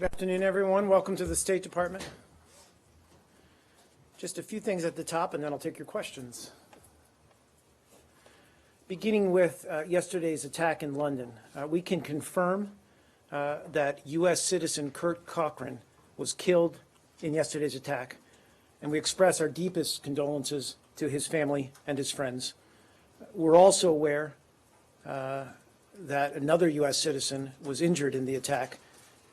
Good afternoon, everyone. Welcome to the State Department. Just a few things at the top, and then I'll take your questions. Beginning with yesterday's attack in London, we can confirm that U.S. citizen Kurt Cochran was killed in yesterday's attack, and we express our deepest condolences to his family and his friends. We're also aware that another U.S. citizen was injured in the attack,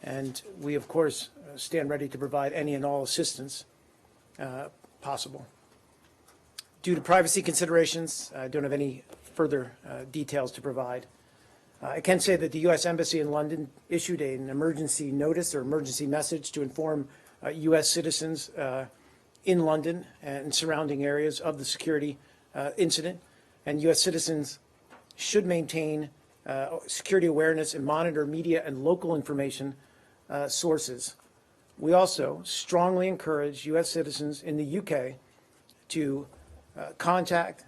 and we, of course, stand ready to provide any and all assistance possible. Due to privacy considerations, I don't have any further details to provide. I can say that the U.S. Embassy in London issued an emergency notice or emergency message to inform U.S. citizens in London and surrounding areas of the security incident, and U.S. citizens should maintain security awareness and monitor media and local information sources. We also strongly encourage U.S. citizens in the U.K. to contact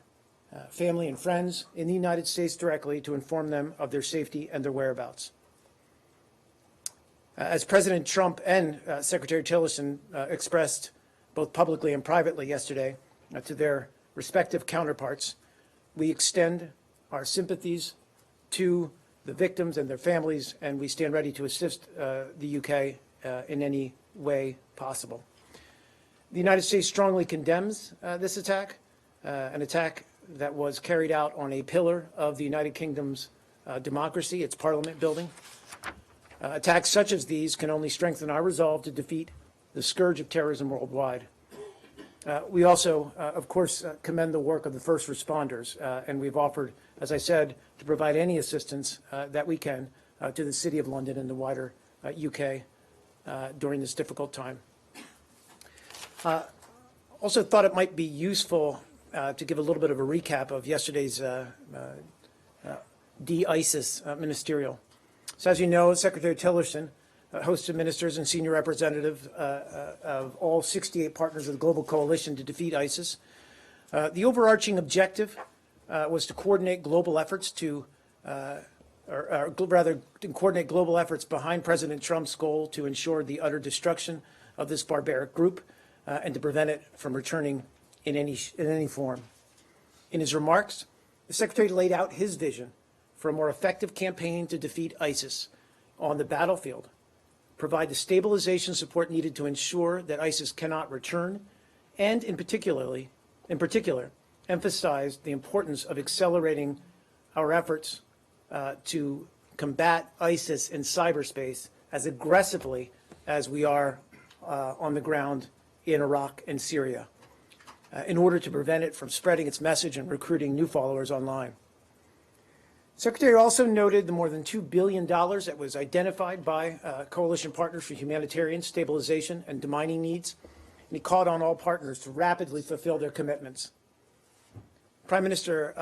family and friends in the United States directly to inform them of their safety and their whereabouts. As President Trump and Secretary Tillerson expressed both publicly and privately yesterday to their respective counterparts, we extend our sympathies to the victims and their families, and we stand ready to assist the UK in any way possible. The United States strongly condemns this attack, an attack that was carried out on a pillar of the United Kingdom's democracy, its parliament building. Attacks such as these can only strengthen our resolve to defeat the scourge of terrorism worldwide. We also, of course, commend the work of the first responders, and we've offered, as I said, to provide any assistance that we can to the City of London and the wider UK during this difficult time. Also thought it might be useful to give a little bit of a recap of yesterday's de-ISIS ministerial. So as you know, Secretary Tillerson hosted ministers and senior representatives of all 68 partners of the global coalition to defeat ISIS. The overarching objective was to coordinate global efforts coordinate global efforts behind President Trump's goal to ensure the utter destruction of this barbaric group and to prevent it from returning in any form. In his remarks, the Secretary laid out his vision for a more effective campaign to defeat ISIS on the battlefield, provide the stabilization support needed to ensure that ISIS cannot return, and in particular, emphasize the importance of accelerating our efforts to combat ISIS in cyberspace as aggressively as we are on the ground in Iraq and Syria, in order to prevent it from spreading its message and recruiting new followers online. Secretary also noted the more than $2 billion that was identified by coalition partners for humanitarian stabilization and demining needs, and he called on all partners to rapidly fulfill their commitments. Prime Minister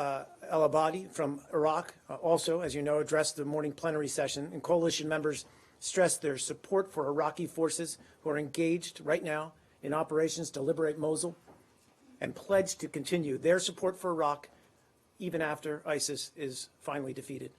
al-Abadi from Iraq also, as you know, addressed the morning plenary session, and coalition members stressed their support for Iraqi forces who are engaged right now in operations to liberate Mosul, and pledged to continue their support for Iraq even after ISIS is finally defeated.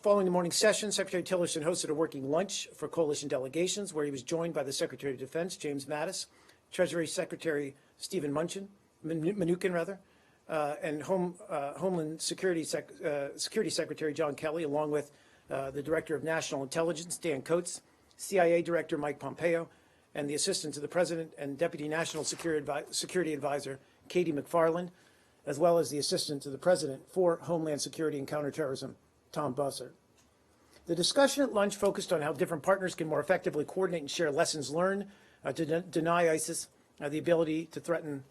Following the morning session, Secretary Tillerson hosted a working lunch for coalition delegations where he was joined by the Secretary of Defense, James Mattis, Treasury Secretary Stephen Mnuchin, and Homeland Security Secretary John Kelly, along with the Director of National Intelligence, Dan Coats, CIA Director Mike Pompeo, and the Assistant to the President and Deputy National Security Advisor Katie McFarland, as well as the Assistant to the President for Homeland Security and Counterterrorism, Tom Bussert. The discussion at lunch focused on how different partners can more effectively coordinate and share lessons learned to deny ISIS the ability to threaten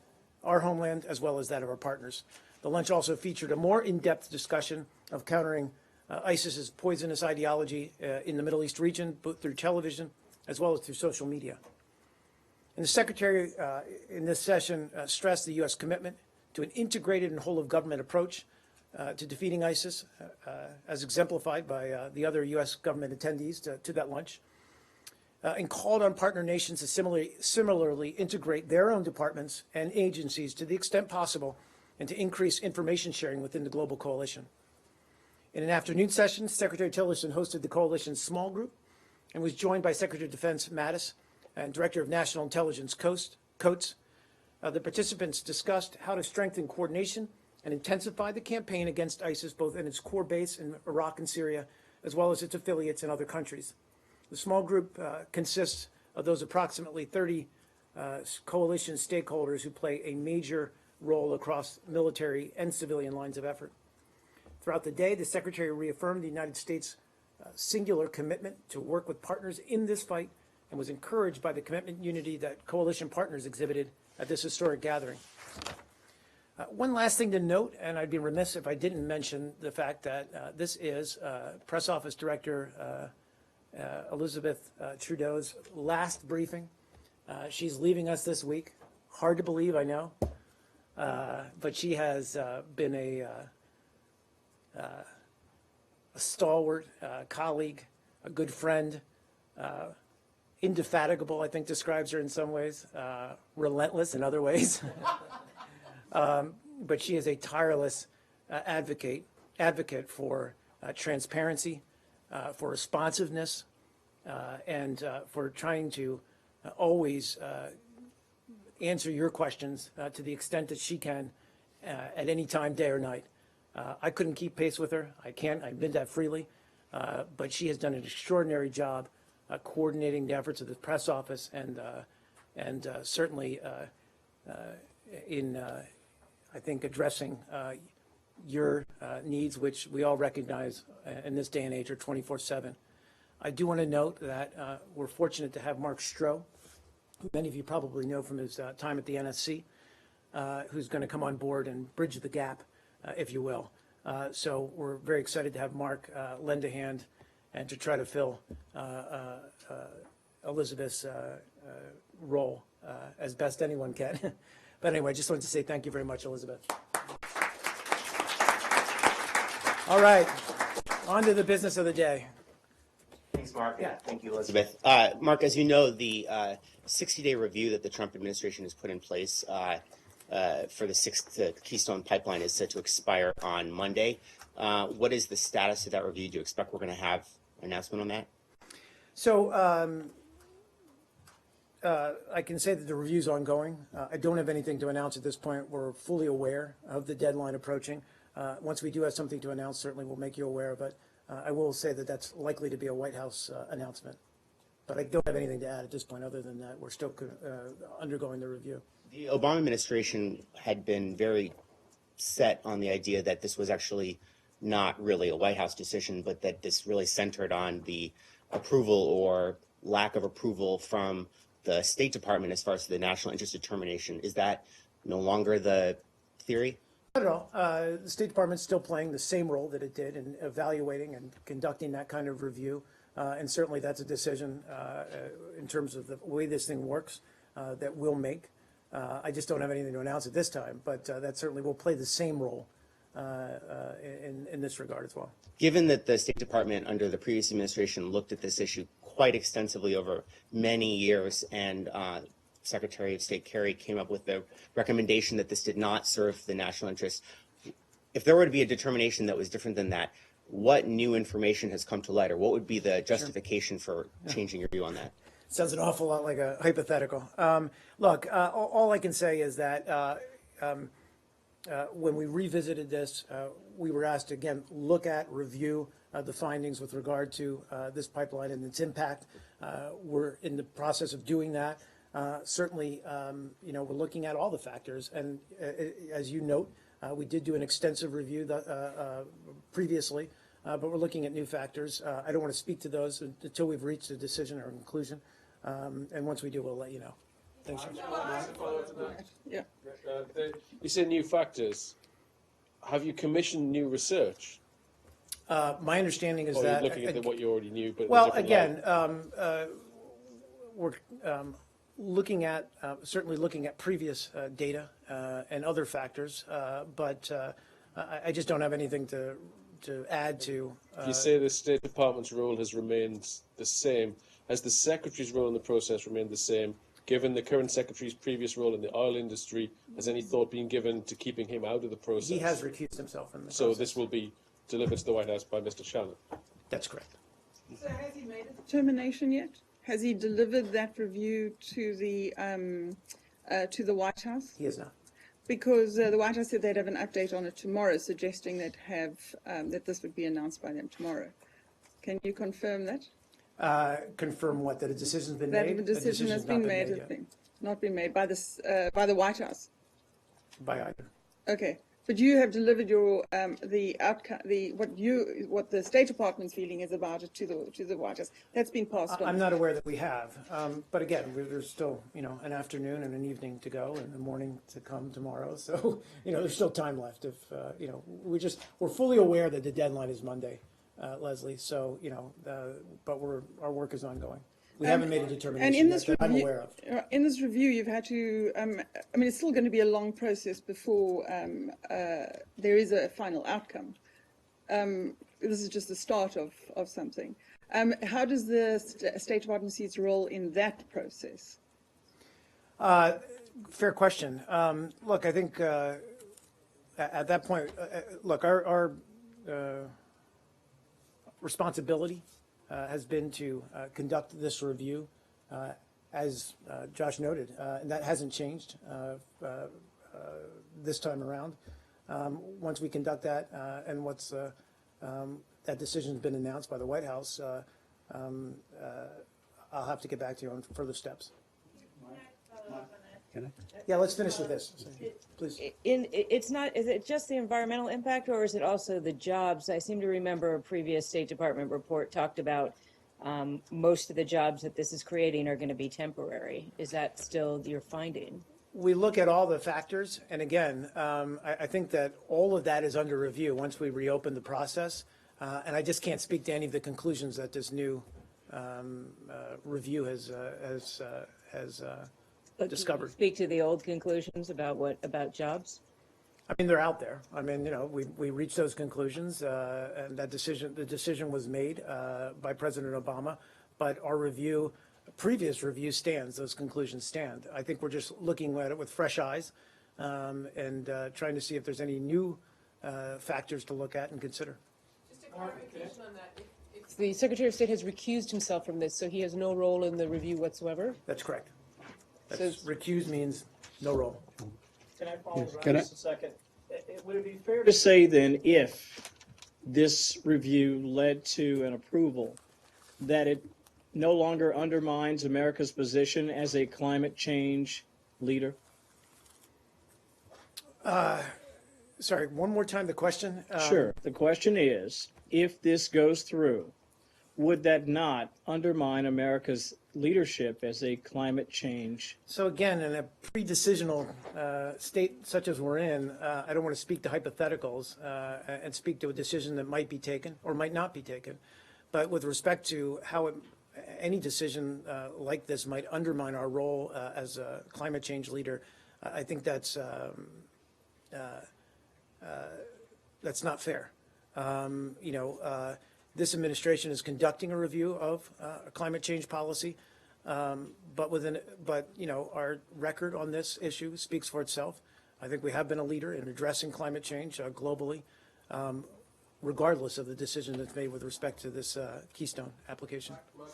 our homeland as well as that of our partners. The lunch also featured a more in-depth discussion of countering ISIS's poisonous ideology in the Middle East region, both through television as well as through social media. And the Secretary in this session stressed the U.S. commitment to an integrated and whole-of-government approach to defeating ISIS, as exemplified by the other U.S. government attendees to that lunch, and called on partner nations to similarly integrate their own departments and agencies to the extent possible and to increase information sharing within the global coalition. In an afternoon session, Secretary Tillerson hosted the coalition's small group and was joined by Secretary of Defense Mattis and Director of National Intelligence Coates. The participants discussed how to strengthen coordination and intensify the campaign against ISIS, both in its core base in Iraq and Syria, as well as its affiliates in other countries. The small group consists of those approximately 30 coalition stakeholders who play a major role across military and civilian lines of effort. Throughout the day, the Secretary reaffirmed the United States' singular commitment to work with partners in this fight and was encouraged by the commitment and unity that coalition partners exhibited at this historic gathering. One last thing to note, and I'd be remiss if I didn't mention the fact that this is Press Office Director Elizabeth Trudeau's last briefing. She's leaving us this week. Hard to believe, I know, but she has been a stalwart colleague, a good friend, indefatigable, I think describes her in some ways, relentless in other ways. But she is a tireless advocate for transparency, for responsiveness, and for trying to always answer your questions to the extent that she can at any time, day or night. I couldn't keep pace with her. I can't. I admit that freely. But she has done an extraordinary job coordinating the efforts of the press office and certainly in, I think, addressing your needs, which we all recognize in this day and age are 24/7. I do want to note that we're fortunate to have Mark Stroh, who many of you probably know from his time at the NSC, who's going to come on board and bridge the gap, if you will. So we're very excited to have Mark lend a hand and to try to fill Elizabeth's role as best anyone can. But anyway, I just wanted to say thank you very much, Elizabeth. All right, on to the business of the day. Thanks, Mark. Yeah. Thank you, Elizabeth. Mark, as you know, the 60-day review that the Trump administration has put in place for the Keystone Pipeline is set to expire on Monday. What is the status of that review? Do you expect we're going to have an announcement on that? So I can say that the review's ongoing. I don't have anything to announce at this point. We're fully aware of the deadline approaching. Once we do have something to announce, certainly we'll make you aware of it. I will say that that's likely to be a White House announcement. But I don't have anything to add at this point other than that we're still undergoing the review. The Obama administration had been very set on the idea that this was actually not really a White House decision, but that this really centered on the approval or lack of approval from the State Department as far as the national interest determination. Is that no longer the theory? Not at all. The State Department's still playing the same role that it did in evaluating and conducting that kind of review. And certainly that's a decision in terms of the way this thing works that we'll make. I just don't have anything to announce at this time, but that certainly will play the same role in this regard as well. Given that the State Department under the previous administration looked at this issue quite extensively over many years, and Secretary of State Kerry came up with the recommendation that this did not serve the national interest, if there were to be a determination that was different than that, what new information has come to light, or what would be the justification for changing your view on that? Sounds an awful lot like a hypothetical. Look, all I can say is that when we revisited this, we were asked to, again, look at, review the findings with regard to this pipeline and its impact. We're in the process of doing that. Certainly, we're looking at all the factors. And as you note, we did do an extensive review previously, but we're looking at new factors. I don't want to speak to those until we've reached a decision or a conclusion. And once we do, we'll let you know. Thanks. Yeah. You said new factors. Have you commissioned new research? My understanding is or that. Looking at what you already knew, but well, again, we're looking at certainly looking at previous data and other factors, but I just don't have anything to add to. You say the State Department's role has remained the same. Has the Secretary's role in the process remained the same? Given the current Secretary's previous role in the oil industry, has any thought been given to keeping him out of the process? He has recused himself from the So process. this will be delivered to the White House by Mr. Shannon? That's correct. So has he made a determination yet? Has he delivered that review to the White House? He is not. Because the White House said they'd have an update on it tomorrow, suggesting that that this would be announced by them tomorrow. Can you confirm that? Confirm what, that a decision's been That made? the A decision has decision's been not made, yet not been made by the White House. by either. Okay, but you have delivered your the outcome, what the State Department's feeling is about it to the White House. That's been passed on. I'm not aware that we have, but again, there's still, an afternoon and an evening to go and a morning to come tomorrow. So, there's still time left if, we're fully aware that the deadline is Monday, Leslie. So, but our work is ongoing. We haven't made a determination yet that I'm aware of. In this review, you've had to, it's still going to be a long process before there is a final outcome. This is just the start of something. How does the State Department see its role in that process? Fair question. Look, I think at that point, look, our responsibility has been to conduct this review, as Josh noted, and that hasn't changed this time around. Once we conduct that, and once that decision's been announced by the White House, I'll have to get back to you on further steps. Can I? Yeah, let's finish with this, please. It's not, is it just the environmental impact or is it also the jobs? I seem to remember a previous State Department report talked about most of the jobs that this is creating are going to be temporary. Is that still your finding? We look at all the factors, and again, I think that all of that is under review once we reopen the process, and I just can't speak to any of the conclusions that this new review has discovered. Can you speak to the old conclusions about jobs? I mean, they're out there. I mean, we reached those conclusions, and the decision was made by President Obama, but our previous review stands. Those conclusions stand. I think we're just looking at it with fresh eyes and trying to see if there's any new factors to look at and consider. Just a clarification on that. The Secretary of State has recused himself from this, so he has no role in the review whatsoever? That's correct. Recuse means no role. Can I follow Can I- just a second? Would it be fair to say then, if this review led to an approval, that it no longer undermines America's position as a climate change leader? Sorry, one more time the question. Sure. The question is, if this goes through, would that not undermine America's leadership as a climate change? So again, in a pre-decisional state such as we're in, I don't want to speak to hypotheticals and speak to a decision that might be taken or might not be taken. But with respect to how any decision like this might undermine our role as a climate change leader, I think that's not fair. This administration is conducting a review of climate change policy, but our record on this issue speaks for itself. I think we have been a leader in addressing climate change globally, regardless of the decision that's made with respect to this Keystone application. Mark,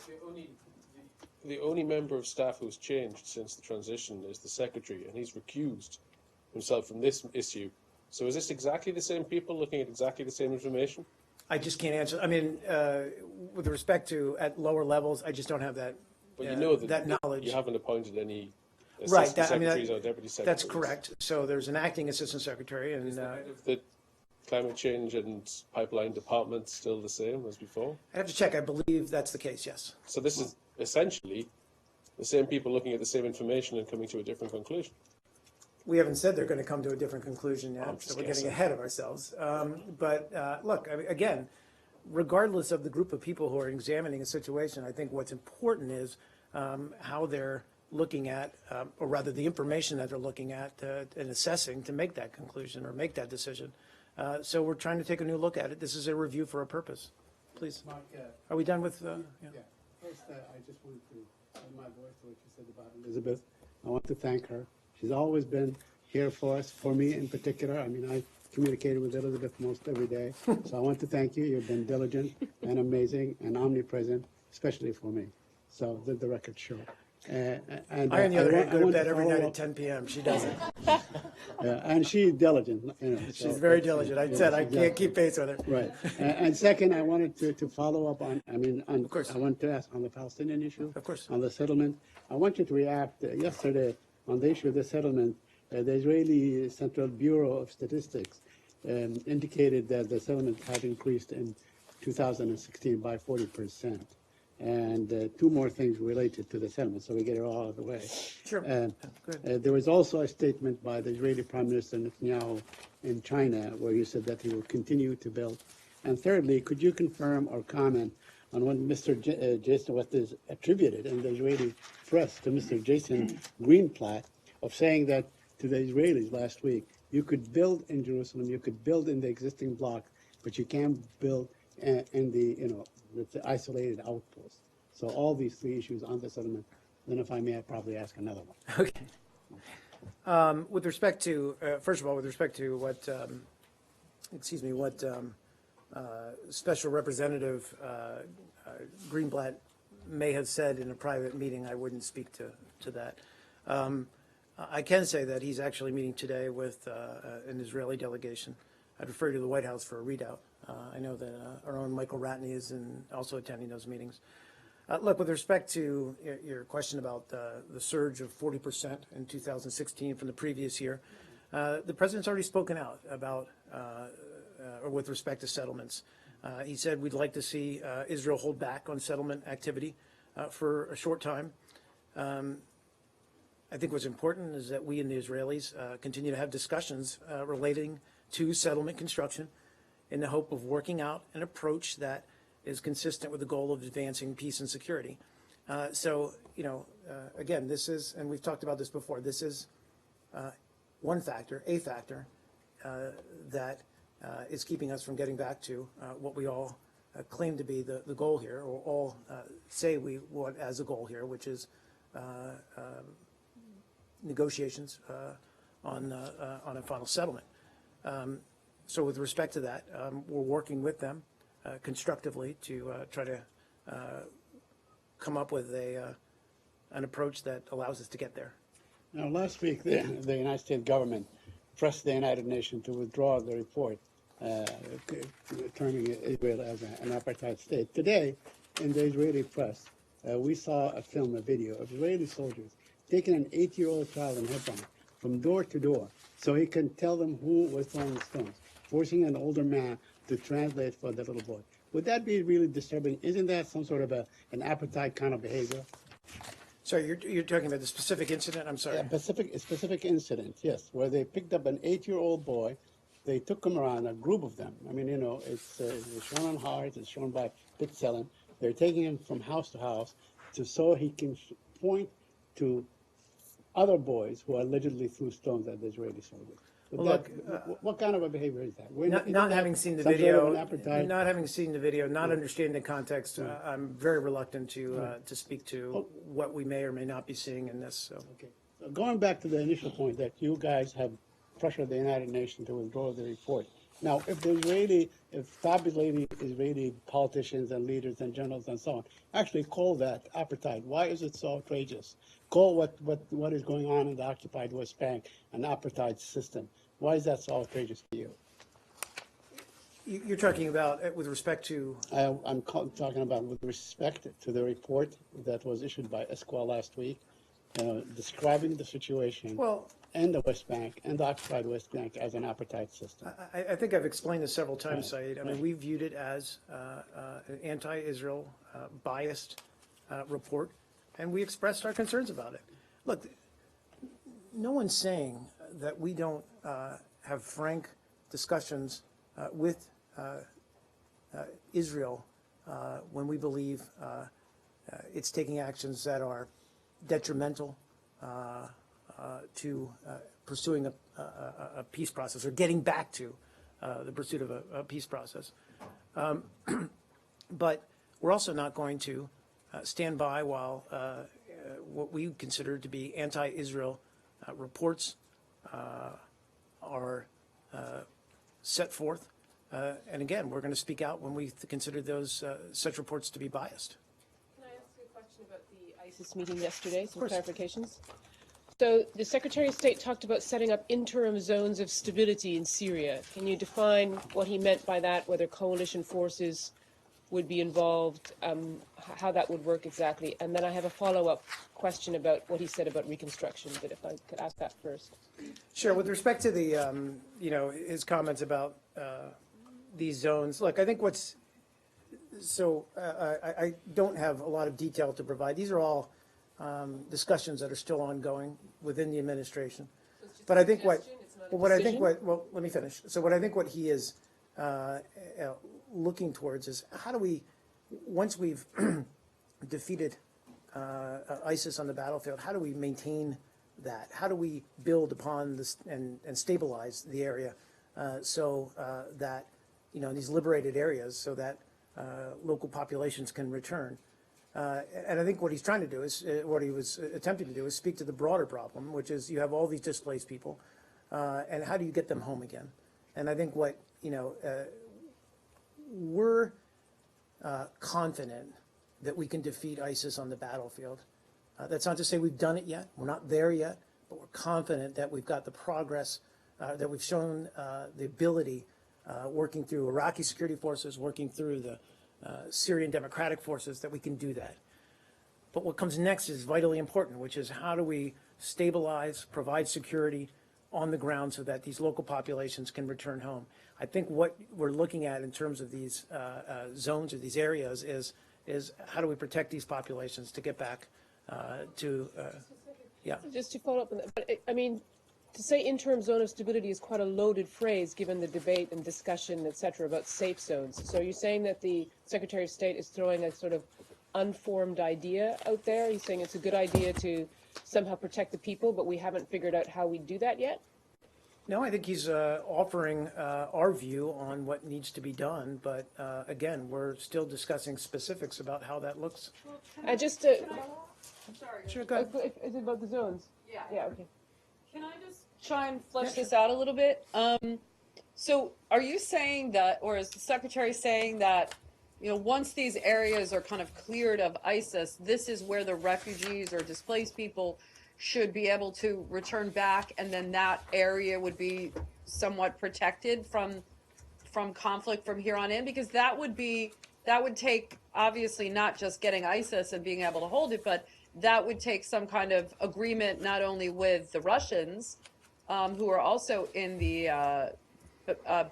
the only member of staff who's changed since the transition is the Secretary, and he's recused himself from this issue. So is this exactly the same people looking at exactly the same information? I just can't answer. I mean, with respect to at lower levels, I just don't have that. But you know that knowledge. You haven't appointed any Right. assistant secretaries or deputy secretaries. That's correct. So there's an acting assistant secretary, and The climate change and pipeline department still the same as before? I have to check. I believe that's the case. Yes. So this is essentially the same people looking at the same information and coming to a different conclusion. We haven't said they're going to come to a different conclusion I'm yet, just so we're guessing. getting ahead of ourselves. But look, I mean, again, regardless of the group of people who are examining a situation, I think what's important is how they're looking at, or rather the information that they're looking at and assessing to make that conclusion or make that decision. So we're trying to take a new look at it. This is a review for a purpose. Please. Mark, Are we done with? yeah. First, I just want to add my voice to what you said about Elizabeth. I want to thank her. She's always been here for us, for me in particular. I mean, I communicated with Elizabeth most every day. So I want to thank you. You've been diligent. and amazing and omnipresent, especially for me. So let the record show. And I, on the other hand, I go to want bed every night follow at 10 p.m. She doesn't. and she's diligent. So She's very it's, diligent. I yeah, said I exactly. can't keep pace with her. Right. And second, I wanted to follow up on, of course. I wanted to ask on the Palestinian issue. Of course. On the settlement. I want you to react. Yesterday, on the issue of the settlement, the Israeli Central Bureau of Statistics indicated that the settlement had increased in 2016 by 40%. And two more things related to the settlement, so we get it all out of the way. Sure. Good. There was also a statement by the Israeli Prime Minister Netanyahu in China where he said that he will continue to build. And thirdly, could you confirm or comment on what Jason, what is attributed in the Israeli press to Mr. Jason Greenblatt of saying that to the Israelis last week, you could build in Jerusalem, you could build in the existing block, but you can't build in the isolated outpost. So all these three issues on the settlement. Then if I may, I'll probably ask another one. Okay. With respect to, first of all, with respect to what, what Special Representative Greenblatt may have said in a private meeting, I wouldn't speak to that. I can say that he's actually meeting today with an Israeli delegation. I'd refer you to the White House for a readout. I know that our own Michael Ratney is also attending those meetings. Look, with respect to your question about the surge of 40% in 2016 from the previous year, the president's already spoken out about, or with respect to settlements. He said we'd like to see Israel hold back on settlement activity for a short time. I think what's important is that we and the Israelis continue to have discussions relating to settlement construction in the hope of working out an approach that is consistent with the goal of advancing peace and security. So, again, this is, and we've talked about this before, this is one factor, a factor, that is keeping us from getting back to what we all claim to be the goal here, or all say we want as a goal here, which is negotiations on a final settlement. So with respect to that, we're working with them constructively to try to come up with an approach that allows us to get there. Now, last week, the United States government pressed the United Nations to withdraw the report terming Israel as an apartheid state. Today, in the Israeli press, we saw a video of Israeli soldiers taking an 8-year-old child in Hebron from door to door so he can tell them who was throwing the stones, forcing an older man to translate for the little boy. Would that be really disturbing? Isn't that some sort of an apartheid kind of behavior? Sorry, you're talking about the specific incident? I'm sorry. A specific incident, yes, where they picked up an 8-year-old boy. They took him around, a group of them. I mean, it's shown on Haaretz, it's shown by B'Tselem. They're taking him from house to house so he can point to other boys who allegedly threw stones at the Israeli soldiers. What kind of a behavior is that? Not having seen the video, not understanding the context, I'm very reluctant to speak to what we may or may not be seeing in this. So. Okay. So going back to the initial point that you guys have pressured the United Nations to withdraw the report. Now, if top Israeli politicians and leaders and journalists and so on actually call that apartheid, why is it so outrageous? Call what is going on in the occupied West Bank an apartheid system. Why is that so outrageous to you? You're talking about with respect to? I'm talking about with respect to the report that was issued by Esquire last week, describing the situation in the West Bank and the occupied West Bank as an apartheid system. I think I've explained this several times, Saeed. I mean, we viewed it as an anti-Israel biased report, and we expressed our concerns about it. Look, no one's saying that we don't have frank discussions with Israel when we believe it's taking actions that are detrimental to pursuing a peace process or getting back to the pursuit of a peace process. But we're also not going to stand by while what we consider to be anti-Israel reports are set forth And again, we're going to speak out when we consider those, such reports to be biased. Can I ask you a question about the ISIS meeting yesterday, some course. clarifications? So the Secretary of State talked about setting up interim zones of stability in Syria. Can you define what he meant by that, whether coalition forces would be involved, how that would work exactly? And then I have a follow-up question about what he said about reconstruction, but if I could ask that first. Sure. With respect to the, his comments about these zones, look, I think I don't have a lot of detail to provide. These are all discussions that are still ongoing within the administration. But I think well, let me finish. So what I think what he is looking towards is how do we, once we've defeated ISIS on the battlefield, how do we maintain that? How do we build upon this and stabilize the area so that, these liberated areas, so that local populations can return? And I think what he's trying to do is, what he was attempting to do is speak to the broader problem, which is you have all these displaced people, and how do you get them home again? And I think what, we're confident that we can defeat ISIS on the battlefield. That's not to say we've done it yet. We're not there yet, but we're confident that we've got the progress, that we've shown the ability, working through Iraqi security forces, working through the Syrian Democratic Forces, that we can do that. But what comes next is vitally important, which is how do we stabilize, provide security on the ground so that these local populations can return home. I think what we're looking at in terms of these zones or these areas is how do we protect these populations to get back Just to follow up on that, but to say interim zone of stability is quite a loaded phrase given the debate and discussion, et cetera, about safe zones. So you're saying that the Secretary of State is throwing a sort of unformed idea out there? He's saying it's a good idea to somehow protect the people, but we haven't figured out how we do that yet? No, I think he's offering our view on what needs to be done, but again, we're still discussing specifics about how that looks. I'm sorry. Sure, go ahead. Is it about the zones? Yeah. Yeah, okay. Can I just try and flesh this out a little bit? So are you saying that, or is the Secretary saying that, once these areas are kind of cleared of ISIS, this is where the refugees or displaced people should be able to return back, and then that area would be somewhat protected from conflict from here on in? Because that would take, obviously, not just getting ISIS and being able to hold it, but that would take some kind of agreement not only with the Russians, who are also in the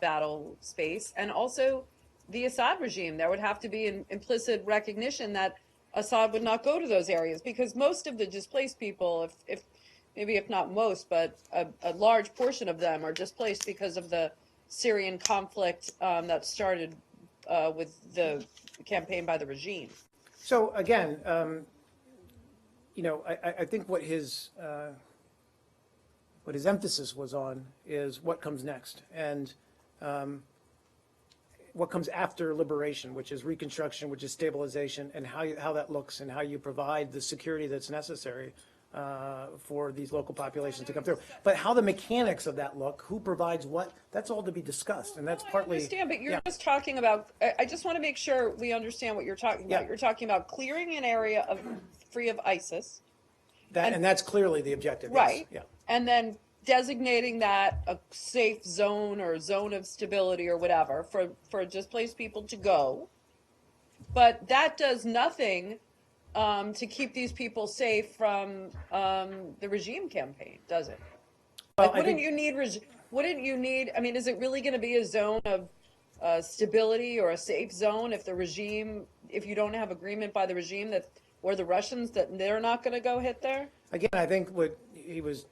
battle space, and also the Assad regime. There would have to be an implicit recognition that Assad would not go to those areas, because most of the displaced people, if not most, but a large portion of them are displaced because of the Syrian conflict that started with the campaign by the regime. So again, I think what his emphasis was on is what comes next, and what comes after liberation, which is reconstruction, which is stabilization, and how that looks, and how you provide the security that's necessary for these local populations to come through. But how the mechanics of that look, who provides what, that's all to be discussed, and that's partly. I understand, but you're just talking about. I just want to make sure we understand what you're talking about. Yeah. You're talking about clearing an area free of ISIS. And that's clearly the objective. Right. Yes. And then designating that a safe zone or zone of stability or whatever for displaced people to go. But that does nothing to keep these people safe from the regime campaign, does it? Well, Like, wouldn't you need, is it really going to be a zone of stability or a safe zone if you don't have agreement by the regime or the Russians that they're not going to go hit there? Again, I think what he was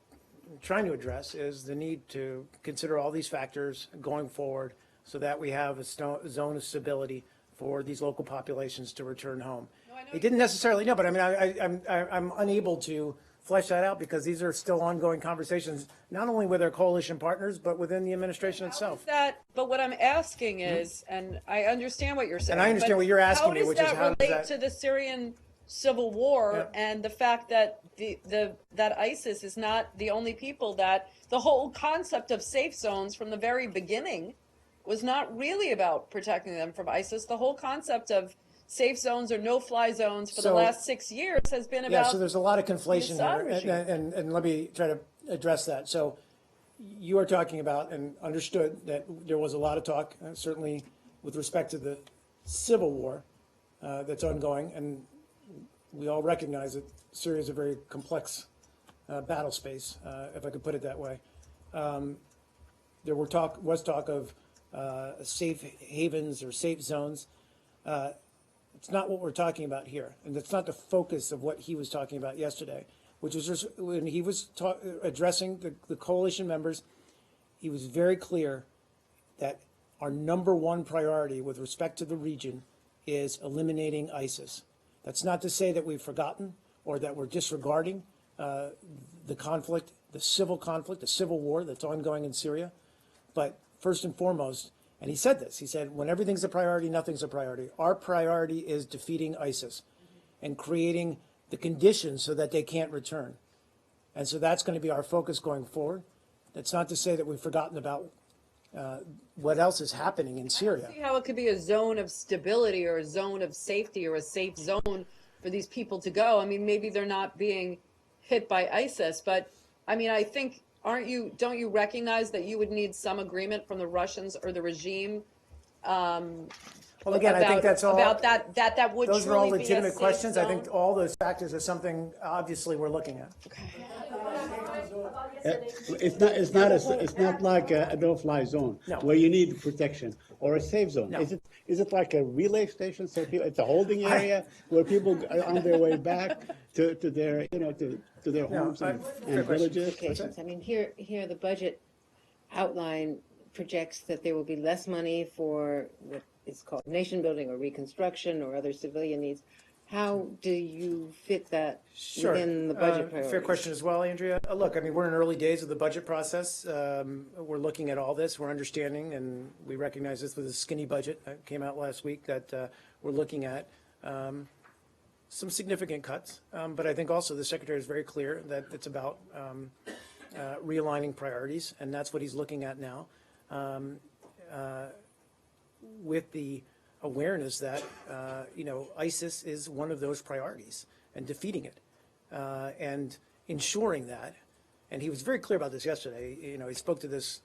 trying to address is the need to consider all these factors going forward so that we have a zone of stability for these local populations to return home. He didn't necessarily know, but I'm unable to flesh that out because these are still ongoing conversations, not only with our coalition partners, but within the administration itself. But what I'm asking is, and I understand what you're saying. And I understand what you're asking me, which is how does how does that relate that- to the Syrian civil war and the fact that that ISIS is not the only people, that the whole concept of safe zones from the very beginning was not really about protecting them from ISIS. The whole concept of safe zones or no-fly zones for the So- last 6 years has been Yeah, about so there's a lot of conflation Assad here, regime. and let me try to address that. So you are talking about, and understood, that there was a lot of talk, certainly with respect to the civil war that's ongoing, and we all recognize that Syria is a very complex battle space, if I could put it that way. There was talk of safe havens or safe zones. It's not what we're talking about here, and it's not the focus of what he was talking about yesterday, which was just when he was addressing the coalition members. He was very clear that our number one priority with respect to the region is eliminating ISIS. That's not to say that we've forgotten or that we're disregarding the conflict, the civil war that's ongoing in Syria. But first and foremost, and he said this, he said, when everything's a priority, nothing's a priority. Our priority is defeating ISIS and creating the conditions so that they can't return. And so that's going to be our focus going forward. That's not to say that we've forgotten about what else is happening in Syria. see how it could be a zone of stability or a zone of safety or a safe zone for these people to go. I mean, maybe they're not being hit by ISIS, but I mean, I think, don't you recognize that you would need some agreement from the Russians or the regime? Well, again, I think that's all. About that would Those are all truly be a legitimate safe questions. I zone? think all those factors are something obviously we're looking at. It's not like a no-fly zone No. where you need protection or a safe zone. No. Is it like a relay station? So it's a holding area where people are on their way back to their to their homes and fair question. villages. Implications. I mean, here the budget outline projects that there will be less money for what is called nation building or reconstruction or other civilian needs. How do you fit that Sure. within the budget priorities? Fair question as well, Andrea. Look, I mean, we're in early days of the budget process. We're looking at all this. We're understanding, and we recognize this with a skinny budget that came out last week, that we're looking at some significant cuts. But I think also the Secretary is very clear that it's about realigning priorities, and that's what he's looking at now, with the awareness that ISIS is one of those priorities, and defeating it and ensuring that. And he was very clear about this yesterday. He spoke to this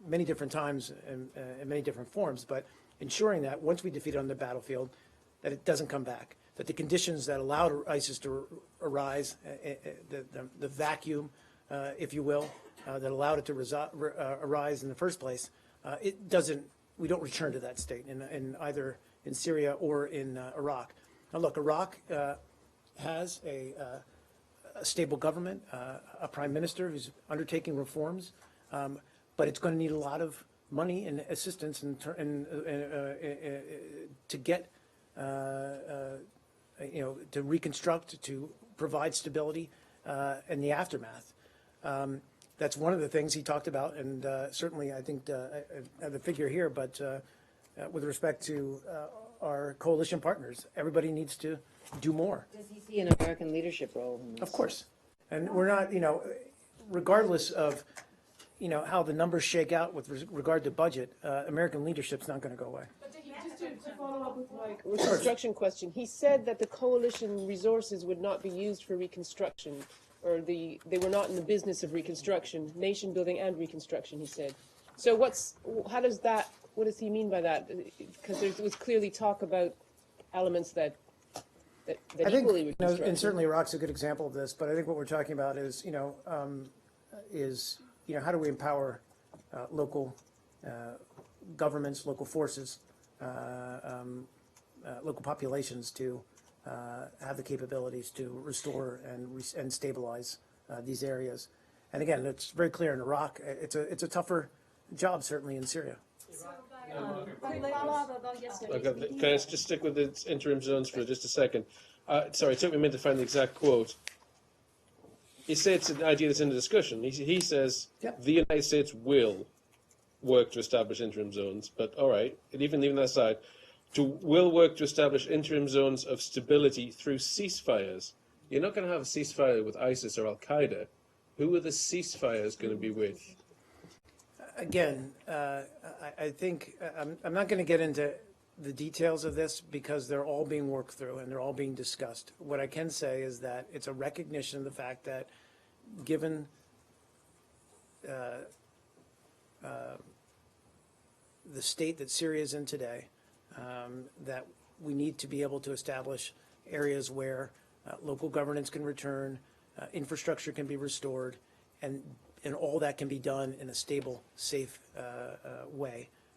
many different times and in many different forms, but ensuring that once we defeat it on the battlefield, that it doesn't come back, that the conditions that allowed ISIS to arise, the vacuum, if you will, that allowed it to arise in the first place, we don't return to that state in either in Syria or in Iraq. Now, look, Iraq has a stable government, a prime minister who's undertaking reforms, but it's going to need a lot of money and assistance to get, to reconstruct, to provide stability in the aftermath. That's one of the things he talked about, and certainly I think I have the figure here, but with respect to our coalition partners, everybody needs to do more. Does he see an American leadership role in this? Of course. And we're not, regardless of, how the numbers shake out with regard to budget, American leadership's not going to go away. Just to follow up with my reconstruction question, he said that the coalition resources would not be used for reconstruction, or they were not in the business of reconstruction, nation building and reconstruction, he said. So what does he mean by that? Because there was clearly talk about elements that I equally think, reconstruct. and certainly Iraq's a good example of this, but I think what we're talking about is, how do we empower local governments, local forces, local populations to have the capabilities to restore and stabilize these areas. And again, it's very clear in Iraq. It's a tougher job, certainly in Syria. Okay, can I just stick with the interim zones for just a second? Sorry, it took me a minute to find the exact quote. He said it's an idea that's in the discussion. He says the United States will work to establish interim zones, but all right, and even leaving that aside, will work to establish interim zones of stability through ceasefires. You're not going to have a ceasefire with ISIS or Al Qaeda. Who are the ceasefires going to be with? Again, I think, I'm not going to get into the details of this because they're all being worked through and they're all being discussed. What I can say is that it's a recognition of the fact that given the state that Syria is in today, that we need to be able to establish areas where local governance can return, infrastructure can be restored, and all that can be done in a stable, safe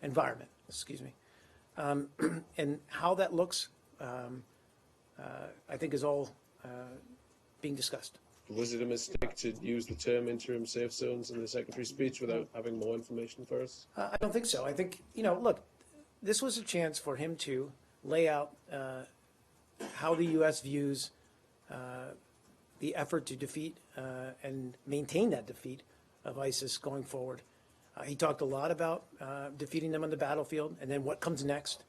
environment, excuse me. And how that looks, I think is all being discussed. Was it a mistake to use the term interim safe zones in the Secretary's speech without having more information for us? I don't think so. I think, look, this was a chance for him to lay out how the U.S. views the effort to defeat and maintain that defeat of ISIS going forward. He talked a lot about defeating them on the battlefield and then what comes next.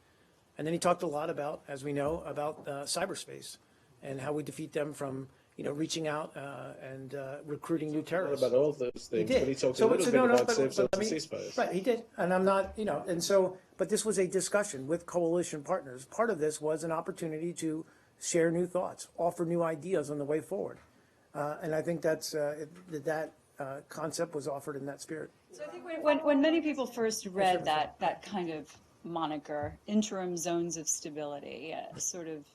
And then he talked a lot about, as we know, about cyberspace and how we defeat them from reaching out and recruiting new terrorists. About all those things, He did. but he talked a little bit about safe zones and ceasefires. Right, he did, and I'm not, and so, but this was a discussion with coalition partners. Part of this was an opportunity to share new thoughts, offer new ideas on the way forward, and I think that's that concept was offered in that spirit. So I think when many people first read that kind of moniker, interim zones of stability, sort of,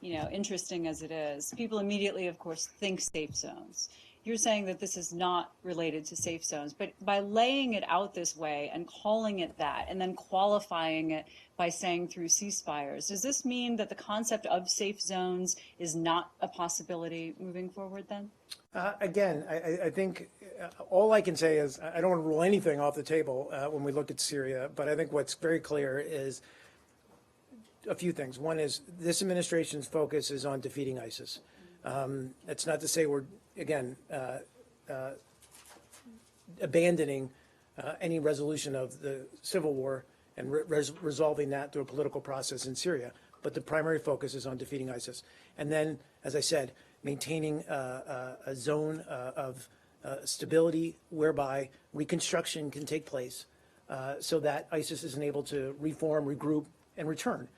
interesting as it is, people immediately, of course, think safe zones. You're saying that this is not related to safe zones, but by laying it out this way and calling it that, and then qualifying it by saying through ceasefires, does this mean that the concept of safe zones is not a possibility moving forward then? Again, I think all I can say is I don't want to rule anything off the table when we look at Syria, but I think what's very clear is a few things. One is this administration's focus is on defeating ISIS. It's not to say we're, again, abandoning any resolution of the civil war and resolving that through a political process in Syria, but the primary focus is on defeating ISIS. And then, as I said, maintaining a zone of stability whereby reconstruction can take place so that ISIS isn't able to reform, regroup, and return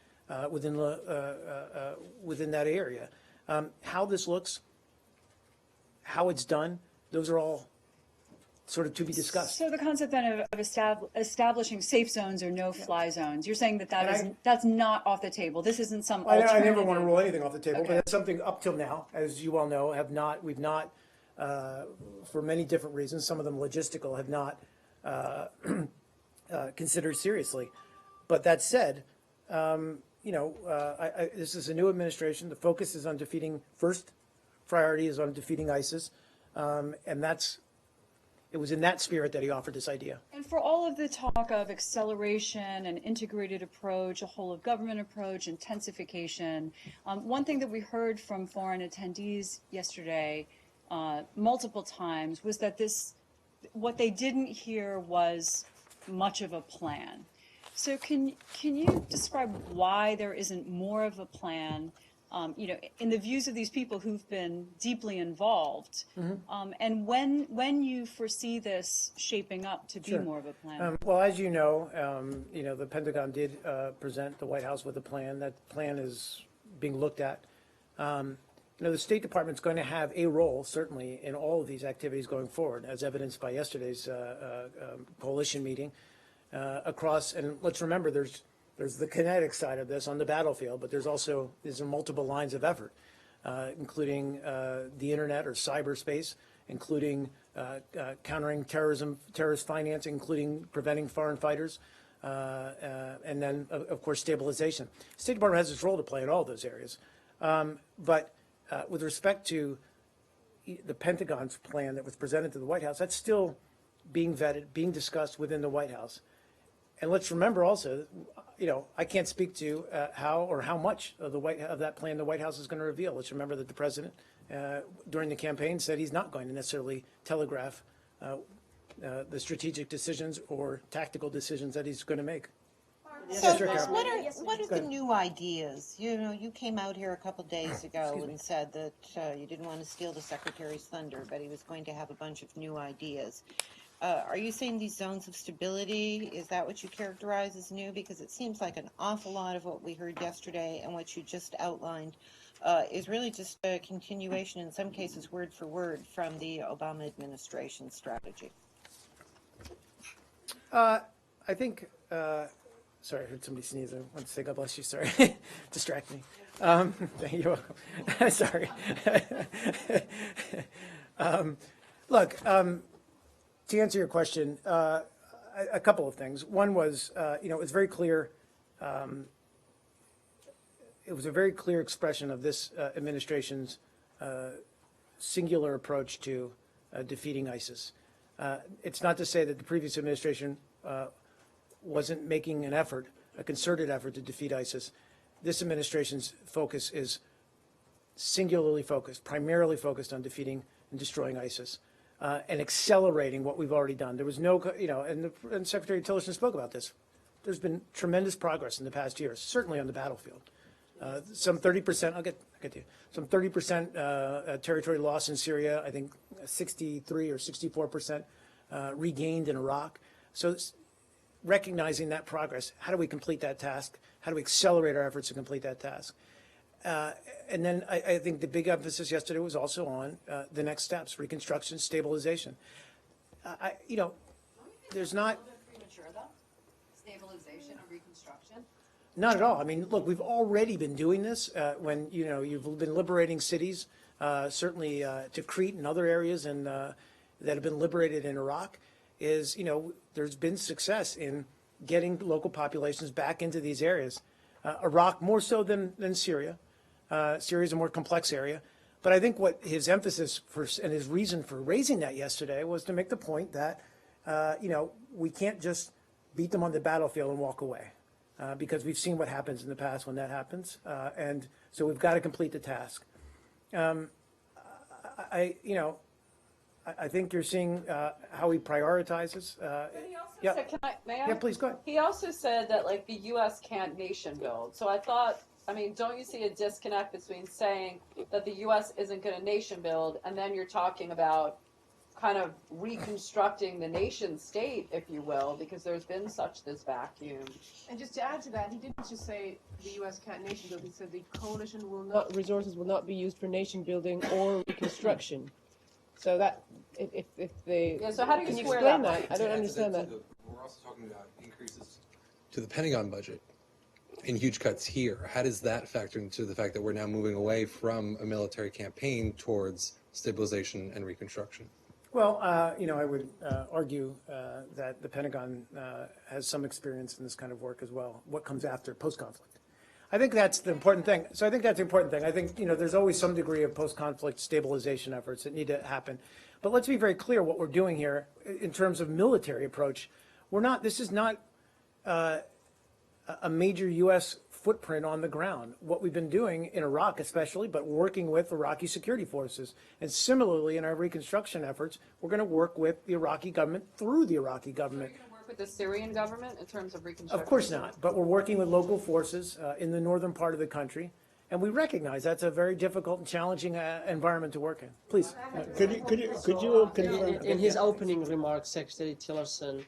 within that area. How this looks, how it's done, those are all sort of to be discussed. So the concept then of establishing safe zones or no-fly zones, you're saying that's not off the table. This isn't some alternative. I never want to rule anything off the table, Okay. but that's something up till now, as you all know, we've not, for many different reasons, some of them logistical, have not considered seriously. But that said, this is a new administration. The focus is on defeating, first priority is on defeating ISIS, and it was in that spirit that he offered this idea. And for all of the talk of acceleration and integrated approach, a whole of government approach, intensification, one thing that we heard from foreign attendees yesterday multiple times was that what they didn't hear was much of a plan. So can you describe why there isn't more of a plan, in the views of these people who've been deeply involved, and when you foresee this shaping up to be Sure. more of a plan? Well, as you know, the Pentagon did present the White House with a plan. That plan is being looked at. The State Department's going to have a role, certainly, in all of these activities going forward, as evidenced by yesterday's coalition meeting across. And let's remember, there's the kinetic side of this on the battlefield, but these are multiple lines of effort, including the internet or cyberspace, including countering terrorism, terrorist financing, including preventing foreign fighters, and then, of course, stabilization. The State Department has its role to play in all those areas. But with respect to the Pentagon's plan that was presented to the White House, that's still being vetted, being discussed within the White House. And let's remember also, I can't speak to how much of that plan the White House is going to reveal. Let's remember that the president, during the campaign, said he's not going to necessarily telegraph the strategic decisions or tactical decisions that he's going to make. So what are the new ideas? You came out here a couple days ago and said that you didn't want to steal the Secretary's thunder, but he was going to have a bunch of new ideas. are you saying these zones of stability, is that what you characterize as new? Because it seems like an awful lot of what we heard yesterday and what you just outlined is really just a continuation, in some cases word for word, from the Obama administration strategy. I think, sorry, I heard somebody sneeze. I want to say God bless you, sorry. Distract me. You're welcome. Sorry. Look, to answer your question, a couple of things. One was, it was very clear, it was a very clear expression of this administration's singular approach to defeating ISIS. It's not to say that the previous administration wasn't making an effort, a concerted effort to defeat ISIS. This administration's focus is singularly focused, primarily focused on defeating and destroying ISIS and accelerating what we've already done. There was no, and Secretary Tillerson spoke about this. There's been tremendous progress in the past years, certainly on the battlefield. Some 30%, I'll get to you, some 30% territory loss in Syria, I think 63 or 64% regained in Iraq. So recognizing that progress, how do we complete that task? How do we accelerate our efforts to complete that task? And then I think the big emphasis yesterday was also on the next steps, reconstruction, stabilization. There's not... Premature, though? Stabilization and reconstruction? Not at all. I mean, look, we've already been doing this when, you've been liberating cities, certainly to Crete and other areas and that have been liberated in Iraq, is, there's been success in getting local populations back into these areas. Iraq more so than Syria. Syria is a more complex area. But I think what his emphasis and his reason for raising that yesterday was to make the point that, we can't just beat them on the battlefield and walk away. Because we've seen what happens in the past when that happens. And so we've got to complete the task. I think you're seeing how he prioritizes. But he also Yeah. said, may I? Yeah, please, go ahead. He also said that, the U.S. can't nation build. So I thought, don't you see a disconnect between saying that the U.S. isn't going to nation build, and then you're talking about kind of reconstructing the nation state, if you will, because there's been this vacuum. And just to add to that, he didn't just say the U.S. can't nation build. He said the coalition resources will not be used for nation building or reconstruction. So that, if they... Yeah, so how do you can you square explain that? that? I don't understand that. We're also talking about increases to the Pentagon budget and huge cuts here. How does that factor into the fact that we're now moving away from a military campaign towards stabilization and reconstruction? Well, I would argue that the Pentagon has some experience in this kind of work as well. What comes after post-conflict? I think that's the important thing. So I think that's the important thing. I think, there's always some degree of post-conflict stabilization efforts that need to happen. But let's be very clear what we're doing here in terms of military approach. This is not a major U.S. footprint on the ground. What we've been doing in Iraq especially, but working with Iraqi security forces. And similarly in our reconstruction efforts, we're going to work with the Iraqi government through the Iraqi government. With the Syrian government in terms of reconstruction? Of course not, but we're working with local forces in the northern part of the country, and we recognize that's a very difficult and challenging environment to work in. Please. Could you In his opening remarks, Secretary Tillerson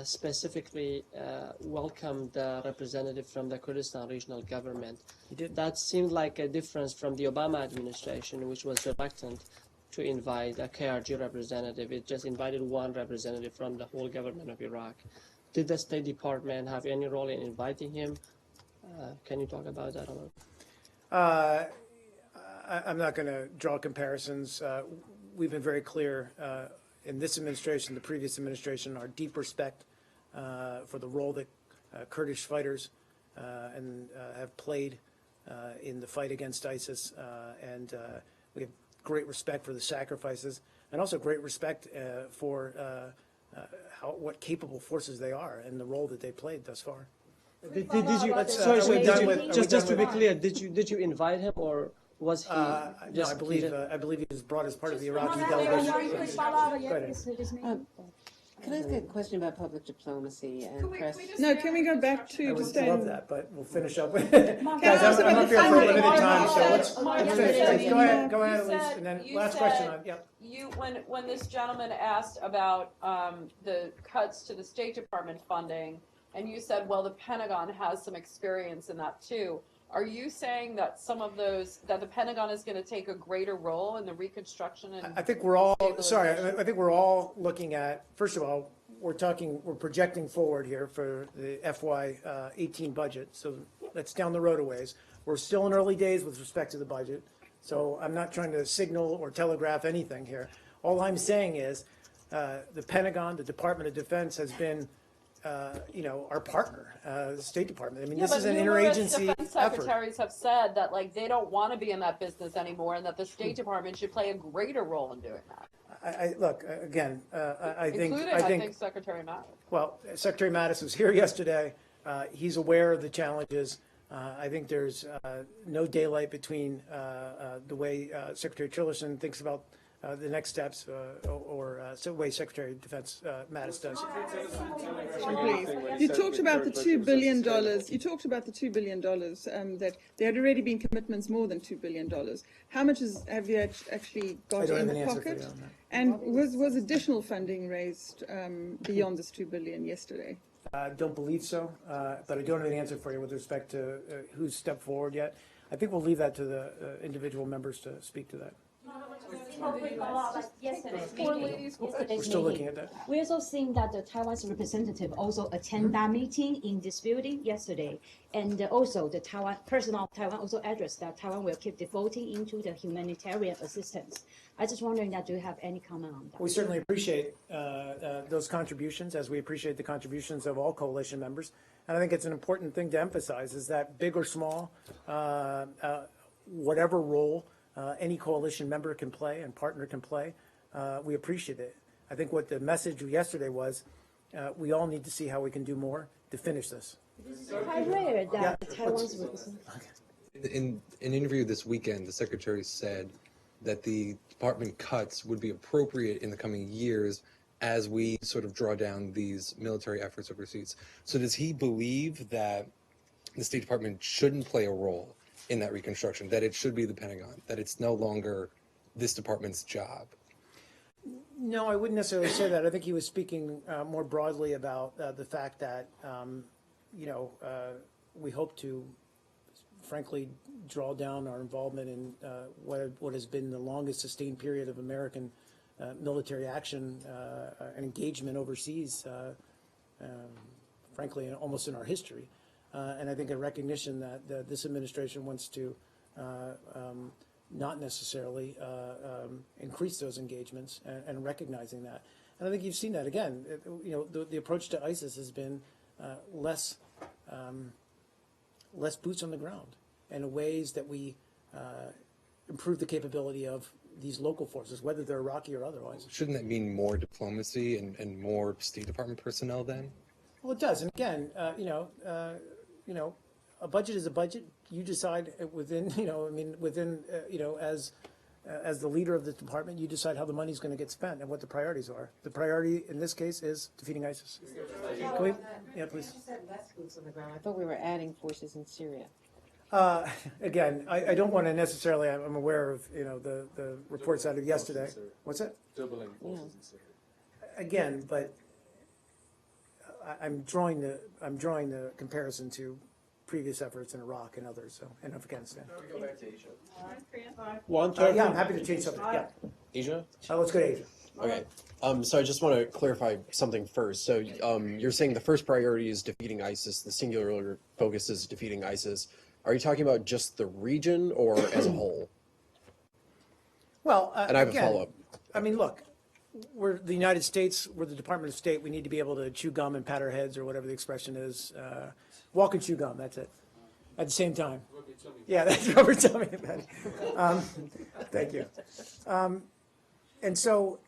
specifically welcomed the representative from the Kurdistan regional government. He did. That seemed like a difference from the Obama administration, which was reluctant to invite a KRG representative. It just invited one representative from the whole government of Iraq. Did the State Department have any role in inviting him? Can you talk about that a little? I'm not going to draw comparisons. We've been very clear in this administration, the previous administration, our deep respect for the role that Kurdish fighters have played in the fight against ISIS, and we have great respect for the sacrifices, and also great respect for what capable forces they are and the role that they played thus far. Did you? Just to be clear, did you invite him, or was he? No, I believe he was brought as part of the Iraqi delegation. Go ahead. Can I ask a question about public diplomacy and press? No, can we go back to I would just stay love in- that, but we'll finish up. Guys, I'm up here for a limited time, so let's finish. Go ahead, Elise, and then last question on, yep. You, when this gentleman asked about the cuts to the State Department funding, and you said, well, the Pentagon has some experience in that too. Are you saying that some of those, that the Pentagon is going to take a greater role in the reconstruction and? I think we're all, sorry, I think we're all looking at, first of all, we're projecting forward here for the FY 18 budget, so that's down the road a ways. We're still in early days with respect to the budget, so I'm not trying to signal or telegraph anything here. All I'm saying is the Pentagon, the Department of Defense has been, our partner, the State Department. I mean, this is an interagency defense effort. secretaries have said that like they don't want to be in that business anymore, and that the State Department should play a greater role in doing that. Look, again, I think, Including, I think Secretary Mattis. well, Secretary Mattis was here yesterday. He's aware of the challenges. I think there's no daylight between the way Secretary Tillerson thinks about the next steps or the way Secretary of Defense Mattis does. Please. You talked about the $2 billion. You talked about the $2 billion that there had already been commitments more than $2 billion. How much have you actually I got don't in have the an answer for you pocket? on that. And was additional funding raised beyond this $2 billion yesterday? I don't believe so, but I don't have an answer for you with respect to who's stepped forward yet. I think we'll leave that to the individual members to speak to that. We're still looking at that. We also seen that the Taiwan's representative also attend that meeting in this building yesterday. And also the President of Taiwan also addressed that Taiwan will keep devoting into the humanitarian assistance. I just wondering that do you have any comment on that? We certainly appreciate those contributions, as we appreciate the contributions of all coalition members. And I think it's an important thing to emphasize is that big or small, whatever role any coalition member can play and partner can play, we appreciate it. I think what the message yesterday was, we all need to see how we can do more to finish this. It's quite rare that Taiwan's representative. In an interview this weekend, the secretary said that the department cuts would be appropriate in the coming years as we sort of draw down these military efforts overseas. So does he believe that the State Department shouldn't play a role in that reconstruction, that it should be the Pentagon, that it's no longer this department's job? No, I wouldn't necessarily say that. I think he was speaking more broadly about the fact that, we hope to, frankly, draw down our involvement in what has been the longest sustained period of American military action and engagement overseas, frankly, almost in our history. And I think a recognition that this administration wants to not necessarily increase those engagements and recognizing that. And I think you've seen that again. The approach to ISIS has been less boots on the ground, and in ways that we improve the capability of these local forces, whether they're Iraqi or otherwise. Shouldn't that mean more diplomacy and more State Department personnel then? Well, it does. And again, a budget is a budget. You decide within, as the leader of the department, you decide how the money's going to get spent and what the priorities are. The priority in this case is defeating ISIS. Can we, yeah, please. You said less boots on the ground. I thought we were adding forces in Syria. Again, I don't want to necessarily, I'm aware of, the reports out of yesterday. What's that? Doubling forces in Syria. Again, but I'm drawing the comparison to previous efforts in Iraq and others, and Afghanistan. Go back to Asia. Yeah, I'm happy to change subject, yeah. Asia? Let's go to Asia. Okay. So I just want to clarify something first. So you're saying the first priority is defeating ISIS, the singular focus is defeating ISIS. Are you talking about just the region or as a whole? Well, and I have again, a follow-up. I mean, look, we're the United States, we're the Department of State, we need to be able to chew gum and pat our heads, or whatever the expression is. Walk and chew gum, that's it. At the same time. Yeah, that's rubber tummy. Thank you. And so,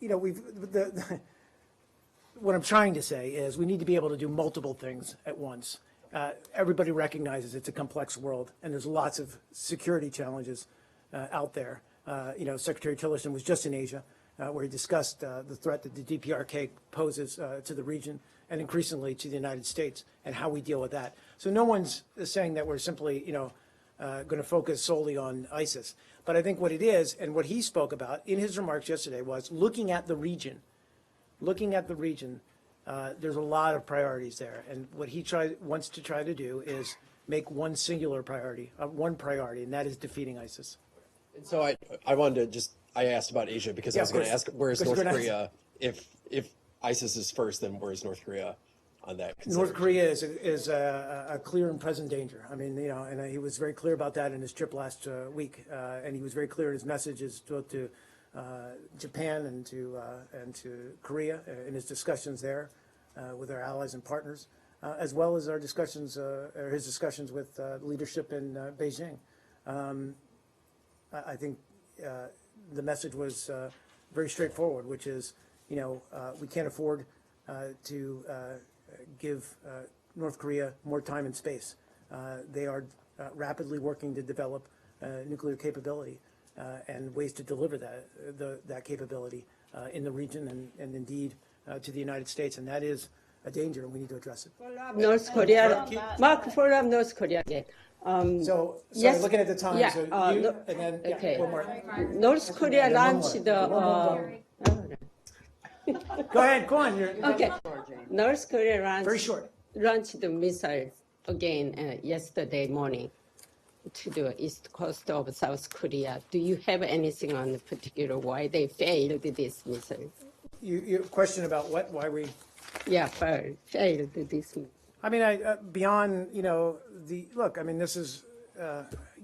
what I'm trying to say is we need to be able to do multiple things at once. Everybody recognizes it's a complex world, and there's lots of security challenges out there. Secretary Tillerson was just in Asia, where he discussed the threat that the DPRK poses to the region and increasingly to the United States and how we deal with that. So no one's saying that we're simply, going to focus solely on ISIS. But I think what it is, and what he spoke about in his remarks yesterday, was looking at the region. There's a lot of priorities there, and what he wants to try to do is make one singular priority, and that is defeating ISIS. And so I wanted to I asked about Asia because I was going to ask, where's North Korea? If ISIS is first, then where's North Korea on that? North Korea is a clear and present danger. I mean, and he was very clear about that in his trip last week, and he was very clear in his messages both to Japan and to Korea in his discussions there with our allies and partners, as well as our discussions, or his discussions with leadership in Beijing. I think the message was very straightforward, which is, we can't afford to give North Korea more time and space. They are rapidly working to develop nuclear capability and ways to deliver that capability in the region and indeed to the United States, and that is a danger, and we need to address it. North Korea, Mark, follow up North Korea again. So yes, looking at the time, yeah, so you, and then okay. one more. North Korea launched the. Go ahead, go on. Okay. North Korea launched the missile again yesterday morning to the east coast of South Korea. Do you have anything on the particular why they failed this missile? You question about what? Why we? Yeah, failed this. I mean, beyond look. I mean, this is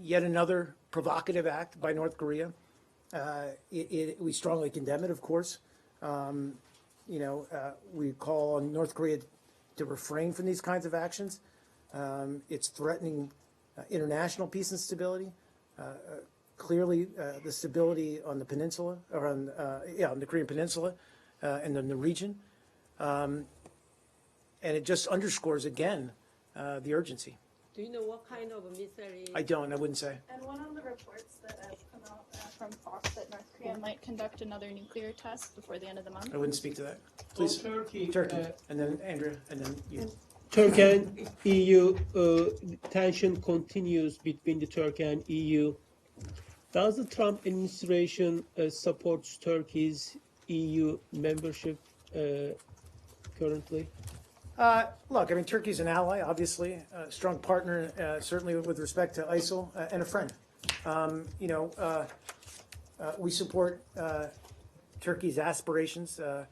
yet another provocative act by North Korea. We strongly condemn it, of course. We call on North Korea to refrain from these kinds of actions. It's threatening international peace and stability. Clearly, the stability on the peninsula, or on the Korean Peninsula, and in the region. And it just underscores again the urgency. Do you know what kind of missile? I don't. I wouldn't say. And one of the reports that have come out from Fox that North Korea might conduct another nuclear test before the end of the month. I wouldn't speak to that. Please. Turkey, and then Andrea, and then you. Turkey and EU tension continues between the Turkey and EU. Does the Trump administration supports Turkey's EU membership currently? Look, I mean, Turkey's an ally, obviously, a strong partner, certainly with respect to ISIL, and a friend. We support Turkey's aspirations to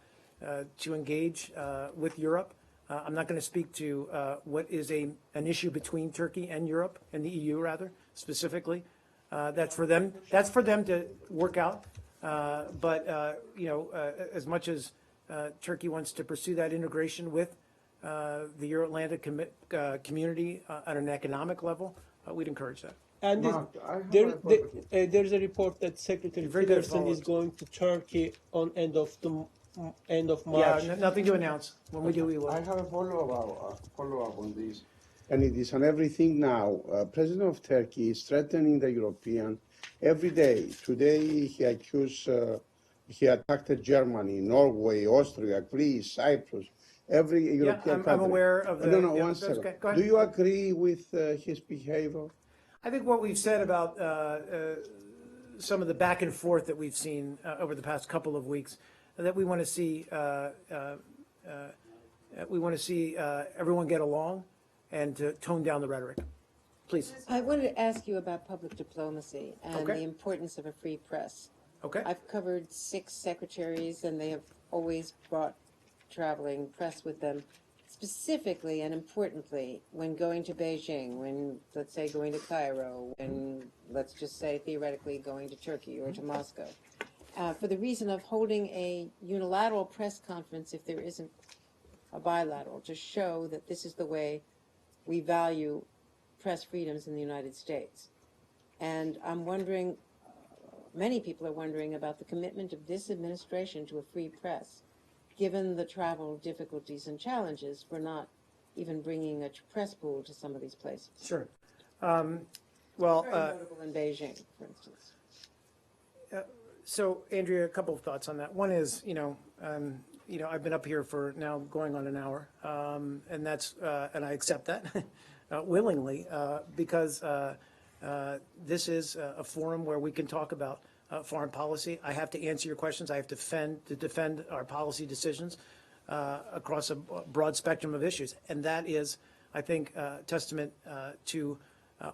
engage with Europe. I'm not going to speak to what is an issue between Turkey and Europe, and the EU rather, specifically. That's for them. That's for them to work out. But as much as Turkey wants to pursue that integration with the Euro-Atlantic community at an economic level, we'd encourage that. And there's a report that Secretary Tillerson is going to Turkey on end of March. Yeah, nothing to announce. When we do, we will. I have a follow-up on this. And it is on everything now. President of Turkey is threatening the European every day. Today he attacked Germany, Norway, Austria, Greece, Cyprus, every European country. I'm aware of the... No, one second. Okay, go ahead. Do you agree with his behavior? I think what we've said about some of the back and forth that we've seen over the past couple of weeks, that we want to see everyone get along and to tone down the rhetoric. Please. I wanted to ask you about public diplomacy and the importance of a free press. Okay. I've covered 6 secretaries, and they have always brought traveling press with them, specifically and importantly when going to Beijing, when, let's say, going to Cairo, when, let's just say, theoretically going to Turkey or to Moscow, for the reason of holding a unilateral press conference if there isn't a bilateral, to show that this is the way we value press freedoms in the United States. And I'm wondering, many people are wondering about the commitment of this administration to a free press, given the travel difficulties and challenges for not even bringing a press pool to some of these places. Sure. Very notable in Beijing, for instance. So, Andrea, a couple of thoughts on that. One is, I've been up here for now going on an hour, and I accept that willingly because this is a forum where we can talk about foreign policy. I have to answer your questions. I have to defend our policy decisions across a broad spectrum of issues, and that is, I think, testament to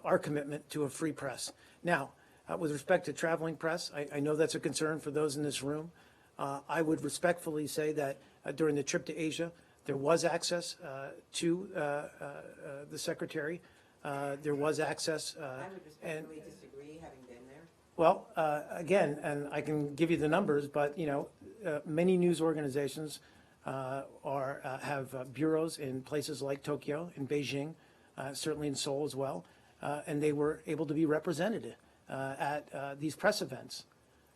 our commitment to a free press. Now, with respect to traveling press, I know that's a concern for those in this room. I would respectfully say that during the trip to Asia, there was access to the secretary. There was access. I would respectfully disagree, having been there. Well, again, and I can give you the numbers, but many news organizations have bureaus in places like Tokyo, in Beijing, certainly in Seoul as well, and they were able to be represented at these press events.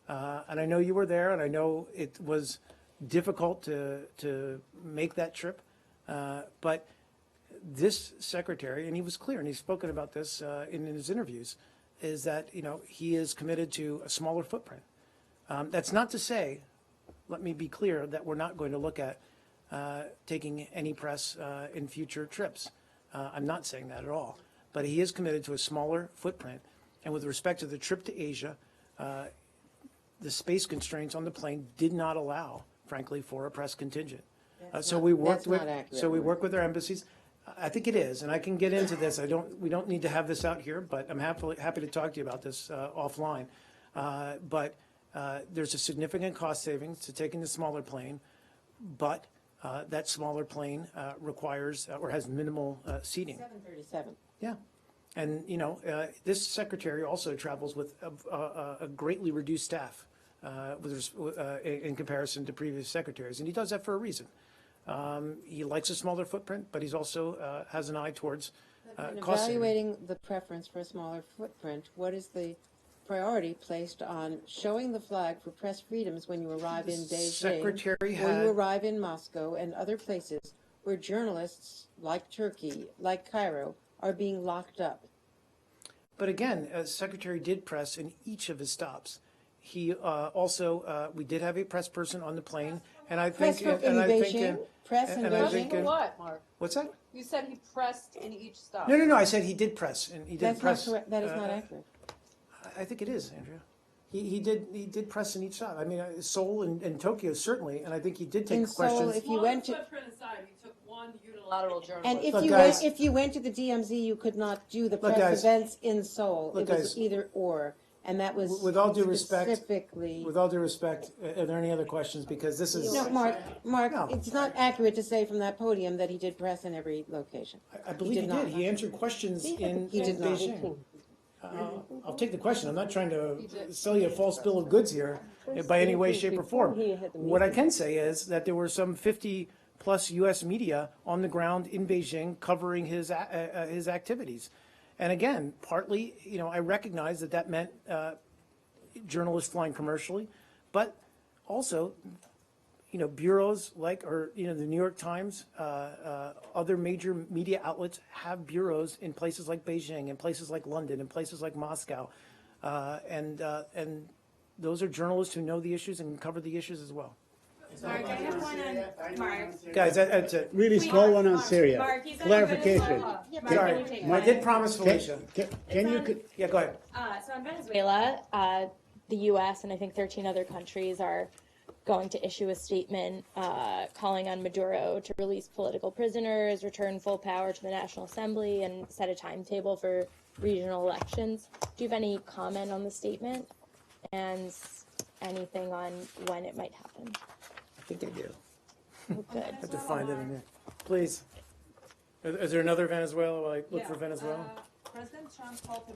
And I know you were there, and I know it was difficult to make that trip, but this secretary, and he was clear, and he's spoken about this in his interviews, is that he is committed to a smaller footprint. That's not to say, let me be clear, that we're not going to look at taking any press in future trips. I'm not saying that at all, but he is committed to a smaller footprint. And with respect to the trip to Asia, the space constraints on the plane did not allow, frankly, for a press contingent. So we worked with our embassies. I think it is, and I can get into this. We don't need to have this out here, but I'm happy to talk to you about this offline. But there's a significant cost savings to taking the smaller plane, but that smaller plane requires or has minimal seating. 737. Yeah. And, this secretary also travels with a greatly reduced staff in comparison to previous secretaries, and he does that for a reason. He likes a smaller footprint, but he's also has an eye towards cost saving. Evaluating the preference for a smaller footprint, what is the priority placed on showing the flag for press freedoms when you arrive in Beijing, when you arrive in Moscow and other places where journalists like Turkey, like Cairo, are being locked up? But again, Secretary did press in each of his stops. He also, we did have a press person on the plane, and I think, Press in Beijing? For what, Mark? What's that? You said he pressed in each stop. No. I said he did press, and he did That's press. not correct. That is not accurate. I think it is, Andrea. He did press in each stop. I mean, Seoul and Tokyo certainly, and I think he did take In questions. Seoul, if you went to Aside, he took one unilateral journalist. and if Look, you guys, if you went to the DMZ, you could not do the Look, press guys. events in Seoul. Look, It was guys. either or, and that was With all due respect, specifically. with all due respect, are there any other questions? Because this is. No, Mark, No. it's not accurate to say from that podium that he did press in every location. I believe he not. did. He answered questions in He did not. Beijing. I'll take the question. I'm not trying to sell you a false bill of goods here by any way, shape, or form. What I can say is that there were some 50-plus U.S. media on the ground in Beijing covering his activities. And again, partly, I recognize that meant journalists flying commercially, but also, bureaus like, the New York Times, other major media outlets have bureaus in places like Beijing, in places like London, in places like Moscow, and those are journalists who know the issues and can cover the issues as well. Mark, I have one on Mark. Guys, that's it. Really small one on Syria. Mark, he's on Clarification. Venezuela. Sorry, I did promise Felicia. Can you? Yeah, go ahead. So in Venezuela, the U.S. and I think 13 other countries are going to issue a statement calling on Maduro to release political prisoners, return full power to the National Assembly, and set a timetable for regional elections. Do you have any comment on the statement and anything on when it might happen? I think I do. Good. I have to find it in there. Please. Is there another Venezuela while I look for Venezuela? President Trump talked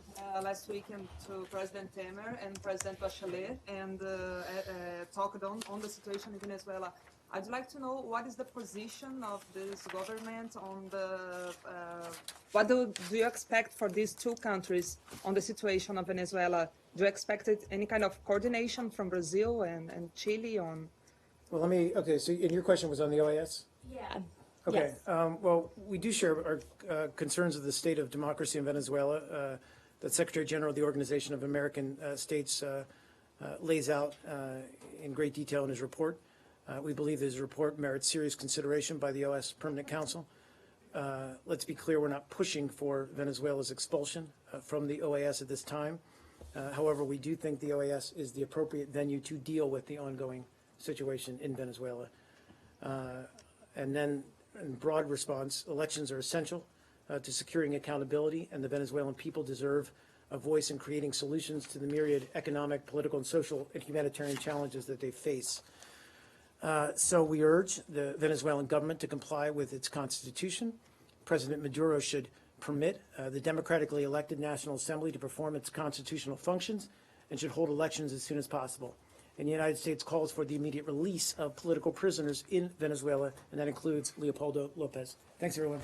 last weekend to President Temer and President Bachelet and talked on the situation in Venezuela. I'd like to know what is the position of this government on the, what do you expect for these two countries on the situation of Venezuela? Do you expect any kind of coordination from Brazil and Chile on? Well, okay, so and your question was on the OAS? Yeah. Okay, Yes. well, we do share our concerns of the state of democracy in Venezuela. The Secretary General of the Organization of American States lays out in great detail in his report. We believe his report merits serious consideration by the OAS Permanent Council. Let's be clear, we're not pushing for Venezuela's expulsion from the OAS at this time. However, we do think the OAS is the appropriate venue to deal with the ongoing situation in Venezuela. And then, in broad response, elections are essential to securing accountability, and the Venezuelan people deserve a voice in creating solutions to the myriad economic, political, and social and humanitarian challenges that they face. So we urge the Venezuelan government to comply with its constitution. President Maduro should permit the democratically elected National Assembly to perform its constitutional functions and should hold elections as soon as possible. And the United States calls for the immediate release of political prisoners in Venezuela, and that includes Leopoldo Lopez. Thanks, everyone.